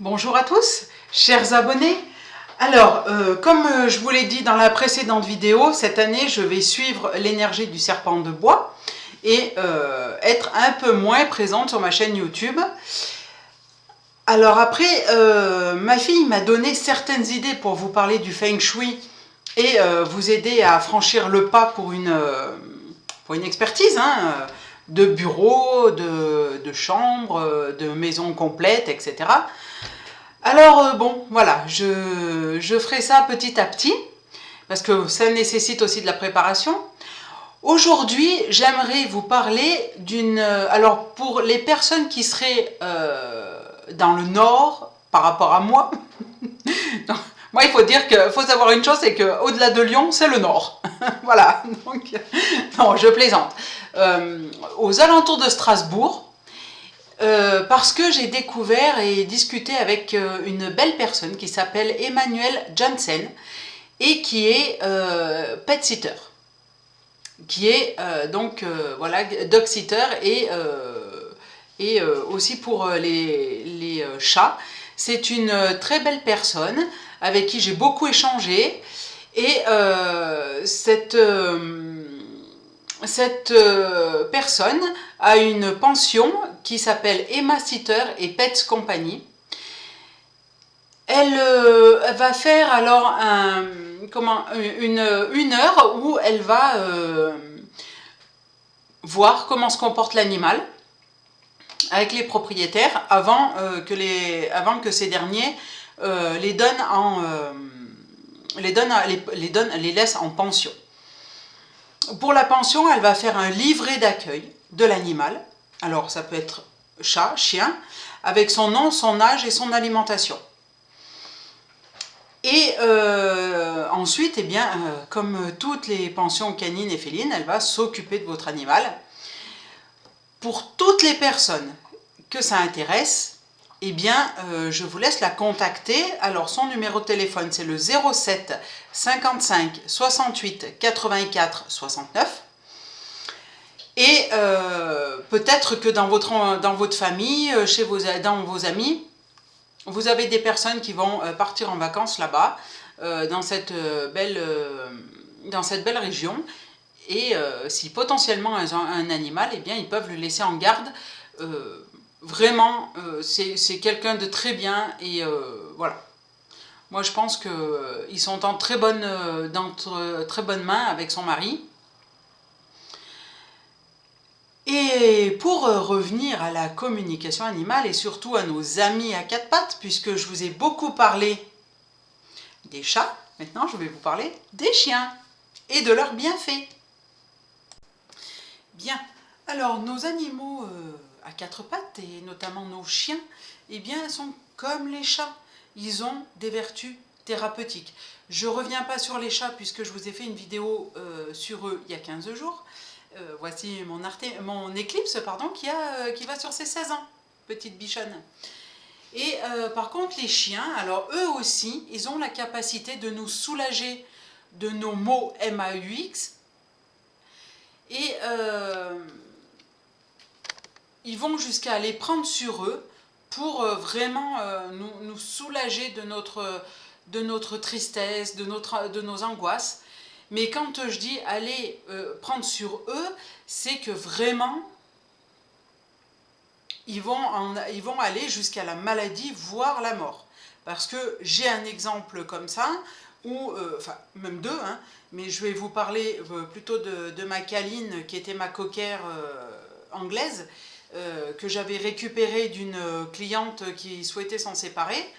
Bonjour à tous, chers abonnés. Alors, comme je vous l'ai dit dans la précédente vidéo, cette année, je vais suivre l'énergie du serpent de bois et être un peu moins présente sur ma chaîne YouTube. Alors après, ma fille m'a donné certaines idées pour vous parler du Feng Shui et vous aider à franchir le pas pour une expertise, hein, de bureau, de chambre, de maison complète, etc. Alors bon, voilà, je ferai ça petit à petit, parce que ça nécessite aussi de la préparation. Aujourd'hui, j'aimerais vous parler d'une... alors, pour les personnes qui seraient dans le nord, par rapport à moi, non, moi, il faut savoir une chose, c'est qu'au-delà de Lyon, c'est le nord. Voilà, donc, non, je plaisante. Aux alentours de Strasbourg, parce que j'ai découvert et discuté avec une belle personne qui s'appelle Emmanuel Janssen et qui est pet sitter, qui est voilà, dog sitter et aussi pour les chats. C'est une très belle personne avec qui j'ai beaucoup échangé et cette personne a une pension qui s'appelle Emma Sitter et Pets Company. Elle va faire alors une heure où elle va voir comment se comporte l'animal avec les propriétaires avant que ces derniers les laissent en pension. Pour la pension, elle va faire un livret d'accueil de l'animal. Alors, ça peut être chat, chien, avec son nom, son âge et son alimentation. Et ensuite, eh bien, comme toutes les pensions canines et félines, elle va s'occuper de votre animal. Pour toutes les personnes que ça intéresse, eh bien, je vous laisse la contacter. Alors, son numéro de téléphone, c'est le 07 55 68 84 69. Et peut-être que dans votre famille, dans vos amis, vous avez des personnes qui vont partir en vacances là-bas, dans cette belle région. Et si potentiellement elles ont un animal, eh bien, ils peuvent le laisser en garde. Vraiment, c'est quelqu'un de très bien et voilà. Moi, je pense qu'ils sont en très bonne main avec son mari. Et pour revenir à la communication animale et surtout à nos amis à quatre pattes, puisque je vous ai beaucoup parlé des chats, maintenant je vais vous parler des chiens et de leurs bienfaits. Bien, alors nos animaux à quatre pattes, et notamment nos chiens, eh bien, sont comme les chats. Ils ont des vertus thérapeutiques. Je ne reviens pas sur les chats puisque je vous ai fait une vidéo sur eux il y a 15 jours. Voici mon éclipse qui va sur ses 16 ans, petite bichonne. Et par contre, les chiens, alors eux aussi, ils ont la capacité de nous soulager de nos maux MAUX. Et ils vont jusqu'à aller prendre sur eux pour vraiment nous soulager de notre tristesse, de nos angoisses. Mais quand je dis aller prendre sur eux, c'est que vraiment, ils vont aller jusqu'à la maladie, voire la mort. Parce que j'ai un exemple comme ça, enfin même deux, hein, mais je vais vous parler plutôt de ma câline, qui était ma cocker anglaise, que j'avais récupérée d'une cliente qui souhaitait s'en séparer.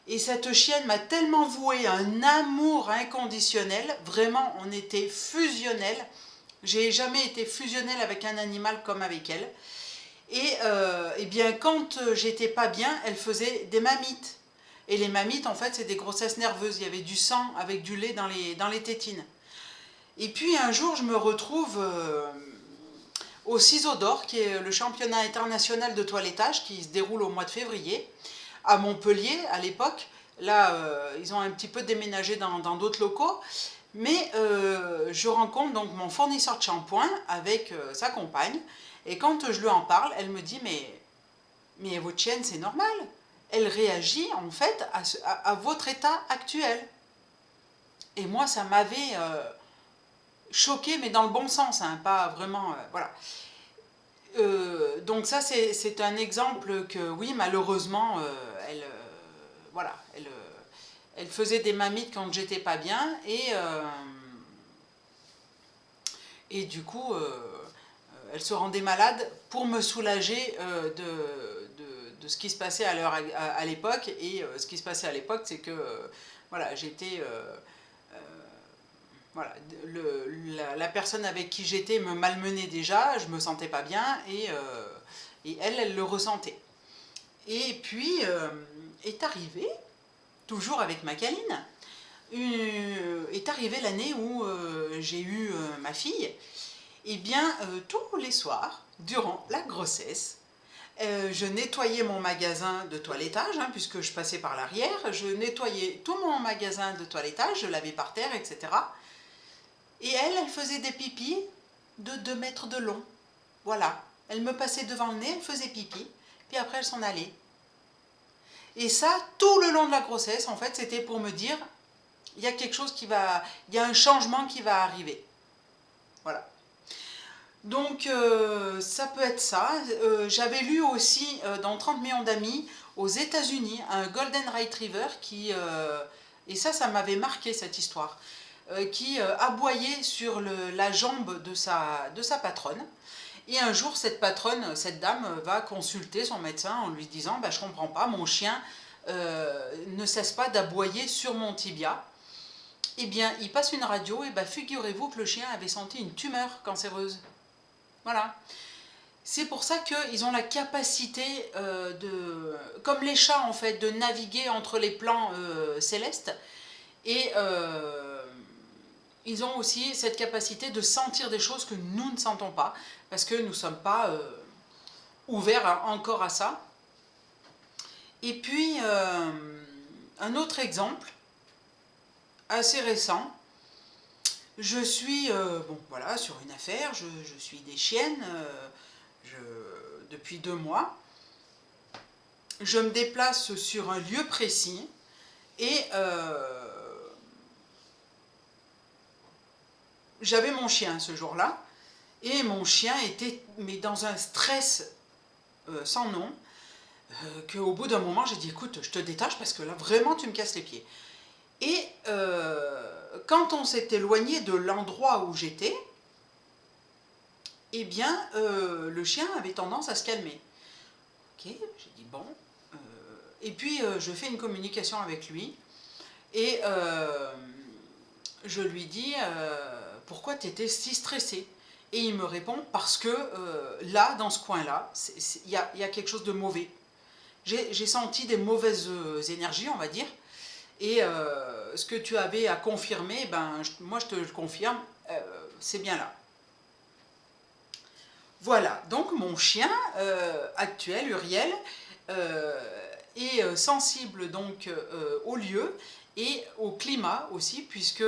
Et cette chienne m'a tellement voué un amour inconditionnel, vraiment on était fusionnels. J'ai jamais été fusionnelle avec un animal comme avec elle. Et eh bien quand j'étais pas bien, elle faisait des mamites. Et les mamites, en fait, c'est des grossesses nerveuses. Il y avait du sang avec du lait dans les tétines. Et puis un jour, je me retrouve au Ciseau d'Or, qui est le championnat international de toilettage qui se déroule au mois de février, à Montpellier à l'époque. Là, ils ont un petit peu déménagé dans d'autres locaux. Mais je rencontre donc mon fournisseur de shampoing avec sa compagne. Et quand je lui en parle, elle me dit « Mais votre chienne, c'est normal. elle réagit en fait à votre état actuel. Et moi, ça m'avait choqué, mais dans le bon sens, hein, pas vraiment, voilà. Donc ça, c'est un exemple que, oui, malheureusement, voilà, elle faisait des mamites quand j'étais pas bien, et du coup, elle se rendait malade pour me soulager de ce qui se passait à l'époque. Et ce qui se passait à l'époque, c'est que, voilà, j'étais... voilà, la personne avec qui j'étais me malmenait déjà, je me sentais pas bien, et elle le ressentait. Et puis est arrivé, toujours avec ma câline, est arrivée l'année où j'ai eu ma fille. Et bien tous les soirs, durant la grossesse, je nettoyais mon magasin de toilettage, hein, puisque je passais par l'arrière, je nettoyais tout mon magasin de toilettage, je lavais par terre, etc. Et elle faisait des pipis de 2 mètres de long. Voilà. Elle me passait devant le nez, elle faisait pipi, puis après elle s'en allait. Et ça, tout le long de la grossesse, en fait, c'était pour me dire, il y a quelque chose qui va, il y a un changement qui va arriver. Voilà. Donc, ça peut être ça. J'avais lu aussi dans 30 millions d'amis, aux États-Unis, un Golden Retriever qui, et ça m'avait marqué cette histoire, qui aboyait sur la jambe de sa patronne. Et un jour, cette patronne, cette dame, va consulter son médecin en lui disant bah, « Je ne comprends pas, mon chien ne cesse pas d'aboyer sur mon tibia. » Eh bien, il passe une radio, et bah, figurez-vous que le chien avait senti une tumeur cancéreuse. Voilà. C'est pour ça qu'ils ont la capacité comme les chats en fait, de naviguer entre les plans célestes. Et ils ont aussi cette capacité de sentir des choses que nous ne sentons pas, parce que nous ne sommes pas ouverts encore à ça. Et puis, un autre exemple, assez récent, je suis bon, voilà, sur une affaire, je suis des chiennes depuis 2 mois. Je me déplace sur un lieu précis et j'avais mon chien ce jour-là, et mon chien était mais dans un stress sans nom, qu'au bout d'un moment j'ai dit écoute, je te détache parce que là vraiment tu me casses les pieds. Et quand on s'est éloigné de l'endroit où j'étais, eh bien le chien avait tendance à se calmer. Ok, j'ai dit bon, et puis je fais une communication avec lui, et je lui dis pourquoi tu étais si stressé? Et il me répond parce que là, dans ce coin-là, il y a quelque chose de mauvais. J'ai senti des mauvaises énergies, on va dire, et ce que tu avais à confirmer, ben, moi je te le confirme, c'est bien là. Voilà, donc mon chien actuel, Uriel, est sensible donc au lieu et au climat aussi, puisque,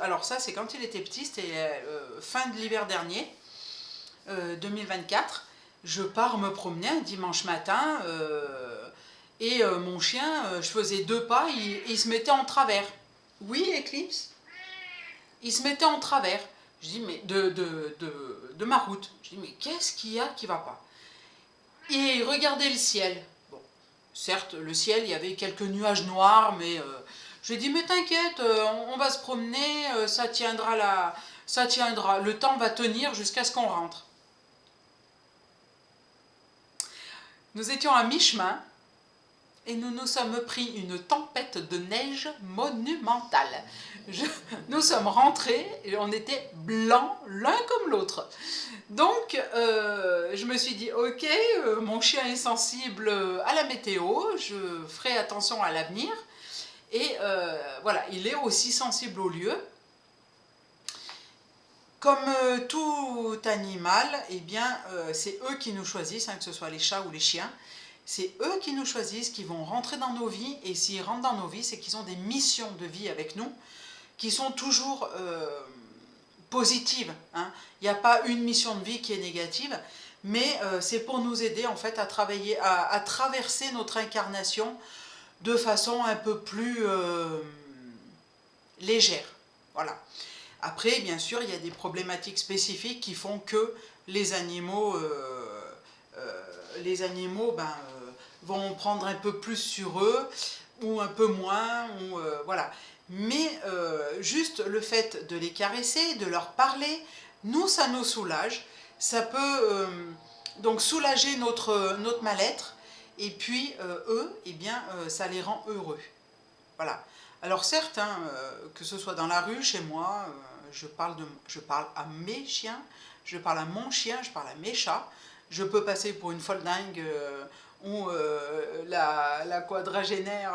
alors ça c'est quand il était petit, c'était fin de l'hiver dernier, 2024, je pars me promener un dimanche matin, et mon chien, je faisais 2 pas, il se mettait en travers. Oui, Eclipse? Il se mettait en travers. Je dis, mais de ma route. Je dis, mais qu'est-ce qu'il y a qui va pas? Et regardez le ciel. Bon, certes, le ciel, il y avait quelques nuages noirs, mais je lui ai dit, mais t'inquiète, on va se promener, ça tiendra là, ça tiendra, le temps va tenir jusqu'à ce qu'on rentre. Nous étions à mi-chemin, et nous nous sommes pris une tempête de neige monumentale. Nous sommes rentrés et on était blancs l'un comme l'autre. Donc, je me suis dit, ok, mon chien est sensible à la météo, je ferai attention à l'avenir. Et voilà, il est aussi sensible au lieu. Comme tout animal, eh bien, c'est eux qui nous choisissent, hein, que ce soit les chats ou les chiens. C'est eux qui nous choisissent, qui vont rentrer dans nos vies, et s'ils rentrent dans nos vies, c'est qu'ils ont des missions de vie avec nous, qui sont toujours positives. Hein. Il n'y a pas une mission de vie qui est négative, mais c'est pour nous aider en fait à travailler, à traverser notre incarnation de façon un peu plus légère. Voilà. Après, bien sûr, il y a des problématiques spécifiques qui font que les animaux vont prendre un peu plus sur eux, ou un peu moins, ou voilà. Mais juste le fait de les caresser, de leur parler, nous, ça nous soulage. Ça peut donc soulager notre mal-être, et puis eux, eh bien, ça les rend heureux. Voilà. Alors certes, hein, que ce soit dans la rue, chez moi, je parle à mes chiens, je parle à mon chien, je parle à mes chats. Je peux passer pour une folle dingue ou la quadragénaire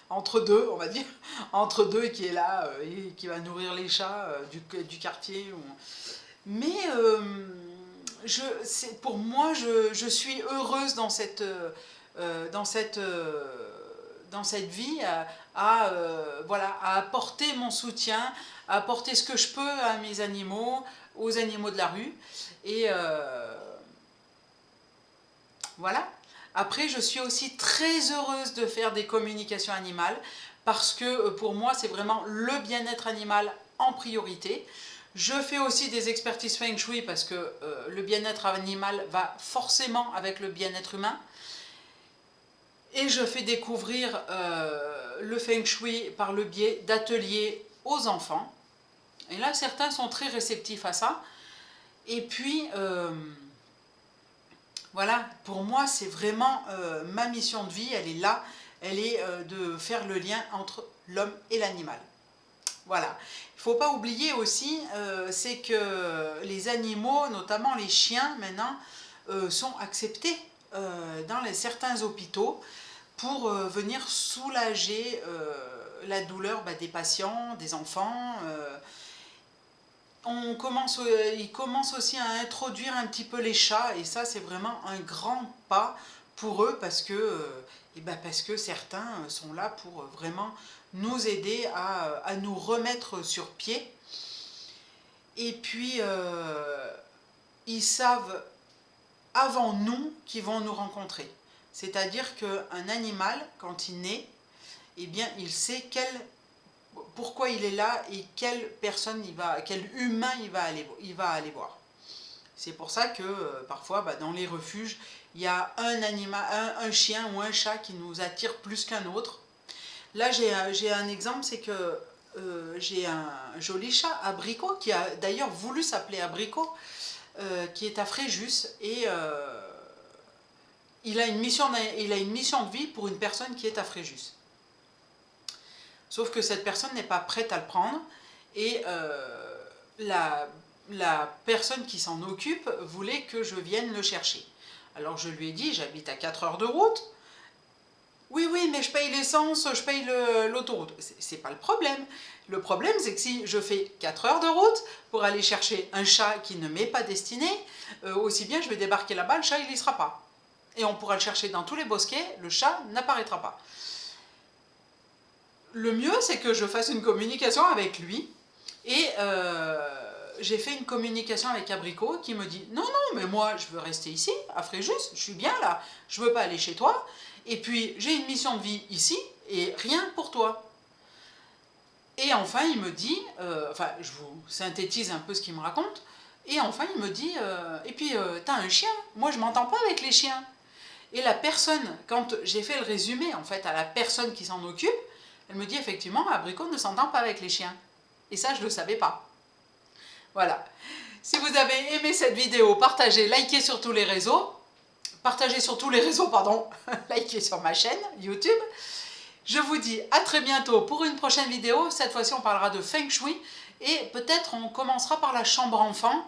entre deux, on va dire, entre deux qui est là et qui va nourrir les chats du quartier. Mais pour moi, je suis heureuse dans cette vie voilà, à apporter mon soutien, à apporter ce que je peux à mes animaux, aux animaux de la rue. Et voilà. Après, je suis aussi très heureuse de faire des communications animales parce que pour moi, c'est vraiment le bien-être animal en priorité. Je fais aussi des expertises Feng Shui parce que le bien-être animal va forcément avec le bien-être humain. Et je fais découvrir le Feng Shui par le biais d'ateliers aux enfants. Et là, certains sont très réceptifs à ça. Et puis, voilà, pour moi, c'est vraiment ma mission de vie, elle est là. Elle est de faire le lien entre l'homme et l'animal. Voilà. Il ne faut pas oublier aussi, c'est que les animaux, notamment les chiens maintenant, sont acceptés dans certains hôpitaux pour venir soulager la douleur des patients, des enfants. Ils commencent aussi à introduire un petit peu les chats, et ça c'est vraiment un grand pas pour eux parce que certains sont là pour vraiment nous aider à nous remettre sur pied. Et puis ils savent avant nous qu'ils vont nous rencontrer. C'est-à-dire qu'un animal, quand il naît, eh bien, il sait pourquoi il est là et quelle personne quel humain il va aller voir. C'est pour ça que parfois, dans les refuges, il y a un chien ou un chat qui nous attire plus qu'un autre. Là, j'ai un exemple, c'est que j'ai un joli chat, Abricot, qui a d'ailleurs voulu s'appeler Abricot, qui est à Fréjus, et il a une mission de vie pour une personne qui est à Fréjus. Sauf que cette personne n'est pas prête à le prendre, et la personne qui s'en occupe voulait que je vienne le chercher. Alors je lui ai dit, j'habite à 4 heures de route. Oui, oui, mais je paye l'essence, je paye l'autoroute. C'est pas le problème. Le problème, c'est que si je fais 4 heures de route pour aller chercher un chat qui ne m'est pas destiné, aussi bien je vais débarquer là-bas, le chat il n'y sera pas. Et on pourra le chercher dans tous les bosquets, le chat n'apparaîtra pas. Le mieux, c'est que je fasse une communication avec lui. Et j'ai fait une communication avec Abricot qui me dit « Non, non, mais moi, je veux rester ici, à Fréjus, je suis bien là, je ne veux pas aller chez toi. Et puis, j'ai une mission de vie ici, et rien pour toi. » Et enfin, il me dit, je vous synthétise un peu ce qu'il me raconte, et enfin, il me dit « Et puis, t'as un chien, moi, je m'entends pas avec les chiens. » Et la personne, quand j'ai fait le résumé, en fait, à la personne qui s'en occupe, elle me dit effectivement, Abricot ne s'entend pas avec les chiens. Et ça, je ne le savais pas. Voilà. Si vous avez aimé cette vidéo, partagez, likez sur tous les réseaux. Partagez sur tous les réseaux, pardon. Likez sur ma chaîne YouTube. Je vous dis à très bientôt pour une prochaine vidéo. Cette fois-ci, on parlera de Feng Shui. Et peut-être on commencera par la chambre enfant.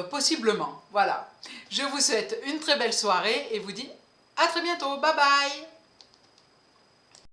Possiblement. Voilà. Je vous souhaite une très belle soirée et vous dis à très bientôt. Bye bye.